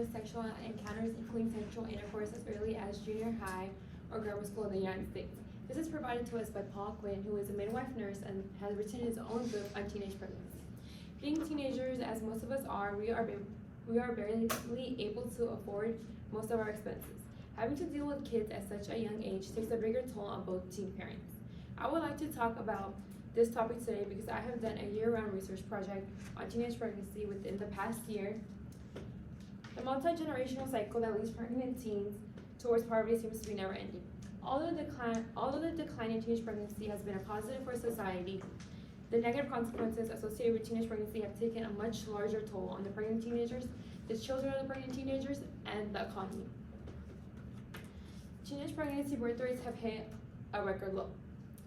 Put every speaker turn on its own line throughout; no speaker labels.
numerous sexual encounters, including sexual intercourse as early as junior high or grammar school in the United States. This is provided to us by Paul Quinn, who is a midwife nurse and has written his own book on teenage pregnancy. Being teenagers, as most of us are, we are barely able to afford most of our expenses. Having to deal with kids at such a young age takes a bigger toll on both teen parents. I would like to talk about this topic today because I have done a year-round research project on teenage pregnancy within the past year. The multi-generational cycle that leads pregnant teens towards poverty seems to be never-ending. Although the decline in teenage pregnancy has been a positive for society, the negative consequences associated with teenage pregnancy have taken a much larger toll on the pregnant teenagers, the children of the pregnant teenagers, and the economy. Teenage pregnancy birth rates have hit a record low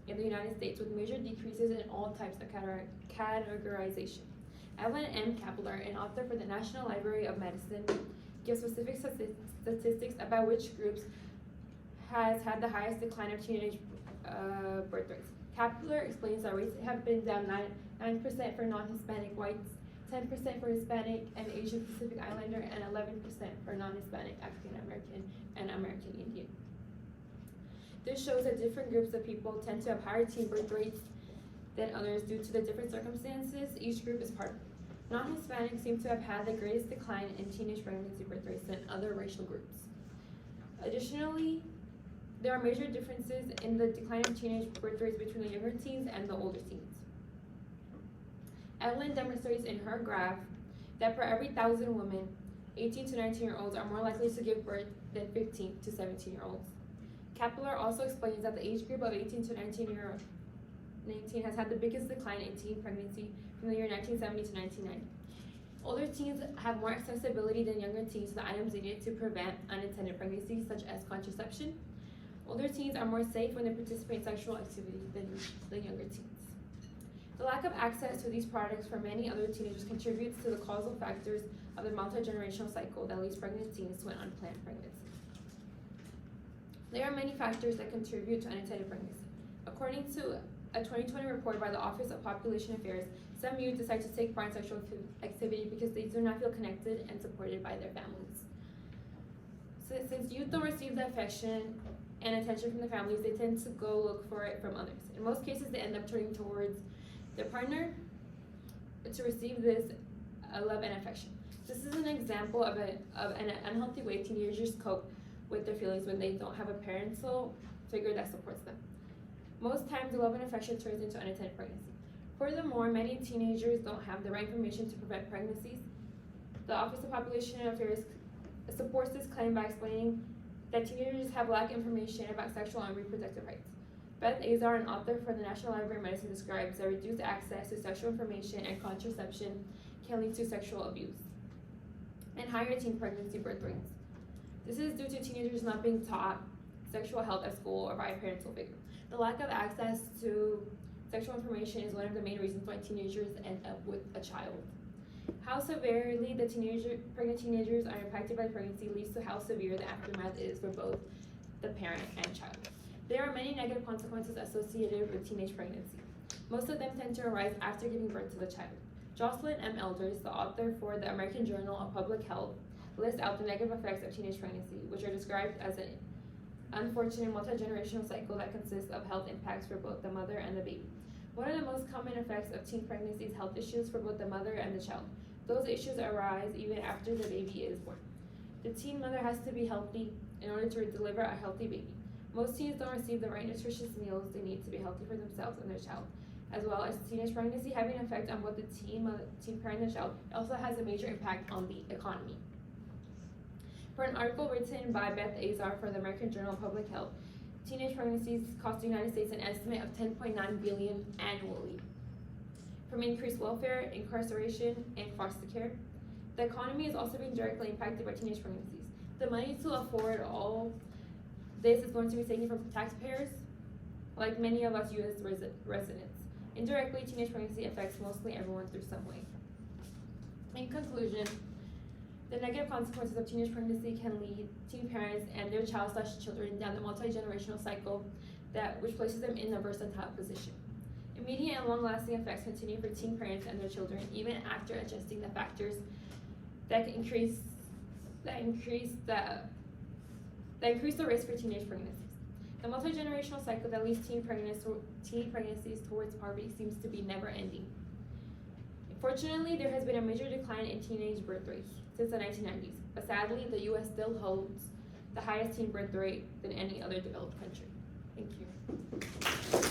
in the United States, with major decreases in all types of categorization. Evelyn M. Kapler, an author for the National Library of Medicine, gives specific statistics about which groups has had the highest decline of teenage birth rates. Kapler explains that rates have been down 9% for non-Hispanic whites, 10% for Hispanic and Asian Pacific Islander, and 11% for non-Hispanic African American and American Indian. This shows that different groups of people tend to have higher teen birth rates than others due to the different circumstances each group is part of. Non-Hispanics seem to have had the greatest decline in teenage pregnancy birth rates than other racial groups. Additionally, there are major differences in the decline of teenage birth rates between the younger teens and the older teens. Evelyn demonstrates in her graph that for every 1,000 women, 18 to 19-year-olds are more likely to give birth than 15 to 17-year-olds. Kapler also explains that the age group of 18 to 19 has had the biggest decline in teen pregnancy from the year 1970 to 1990. Older teens have more accessibility than younger teens to the items needed to prevent unintended pregnancies, such as contraception. Older teens are more safe when they participate in sexual activity than the younger teens. The lack of access to these products for many other teenagers contributes to the causal factors of the multi-generational cycle that leads pregnant teens to an unplanned pregnancy. There are many factors that contribute to unintended pregnancy. According to a 2020 report by the Office of Population Affairs, some youth decide to take part in sexual activity because they do not feel connected and supported by their families. Since youth don't receive the affection and attention from their families, they tend to go look for it from others. In most cases, they end up turning towards their partner to receive this love and affection. This is an example of an unhealthy way teenagers cope with their feelings when they don't have a parental figure that supports them. Most times, the love and affection turns into unintended pregnancy. Furthermore, many teenagers don't have the right information to prevent pregnancies. The Office of Population Affairs supports this claim by explaining that teenagers have lack of information about sexual and reproductive rights. Beth Azar, an author for the National Library of Medicine, describes that reduced access to sexual information and contraception can lead to sexual abuse and higher teen pregnancy birth rates. This is due to teenagers not being taught sexual health at school or by a parental figure. The lack of access to sexual information is one of the main reasons why teenagers end up with a child. How severely the pregnant teenagers are impacted by pregnancy leads to how severe the aftermath is for both the parent and child. There are many negative consequences associated with teenage pregnancy. Most of them tend to arise after giving birth to the child. Jocelyn M. Elders, the author for the American Journal of Public Health, lists out the negative effects of teenage pregnancy, which are described as an unfortunate multi-generational cycle that consists of health impacts for both the mother and the baby. One of the most common effects of teen pregnancy is health issues for both the mother and the child. Those issues arise even after the baby is born. The teen mother has to be healthy in order to deliver a healthy baby. Most teens don't receive the right nutritious meals they need to be healthy for themselves and their child. As well as teenage pregnancy having an effect on both the teen parent and the child, it also has a major impact on the economy. For an article written by Beth Azar for the American Journal of Public Health, teenage pregnancies cost the United States an estimate of $10.9 billion annually. From increased welfare, incarceration, and foster care, the economy is also being directly impacted by teenage pregnancies. The money to afford all this is going to be taken from taxpayers, like many of us U.S. residents. Indirectly, teenage pregnancy affects mostly everyone through some way. In conclusion, the negative consequences of teenage pregnancy can lead teen parents and their child/children down the multi-generational cycle which places them in a versatile position. Immediate and long-lasting effects continue for teen parents and their children even after adjusting the factors that can increase that increase the risk for teenage pregnancies. The multi-generational cycle that leads teen pregnancies towards poverty seems to be never ending. Fortunately, there has been a major decline in teenage birth rates since the 1990s, but sadly, the U.S. still holds the highest teen birth rate than any other developed country. Thank you.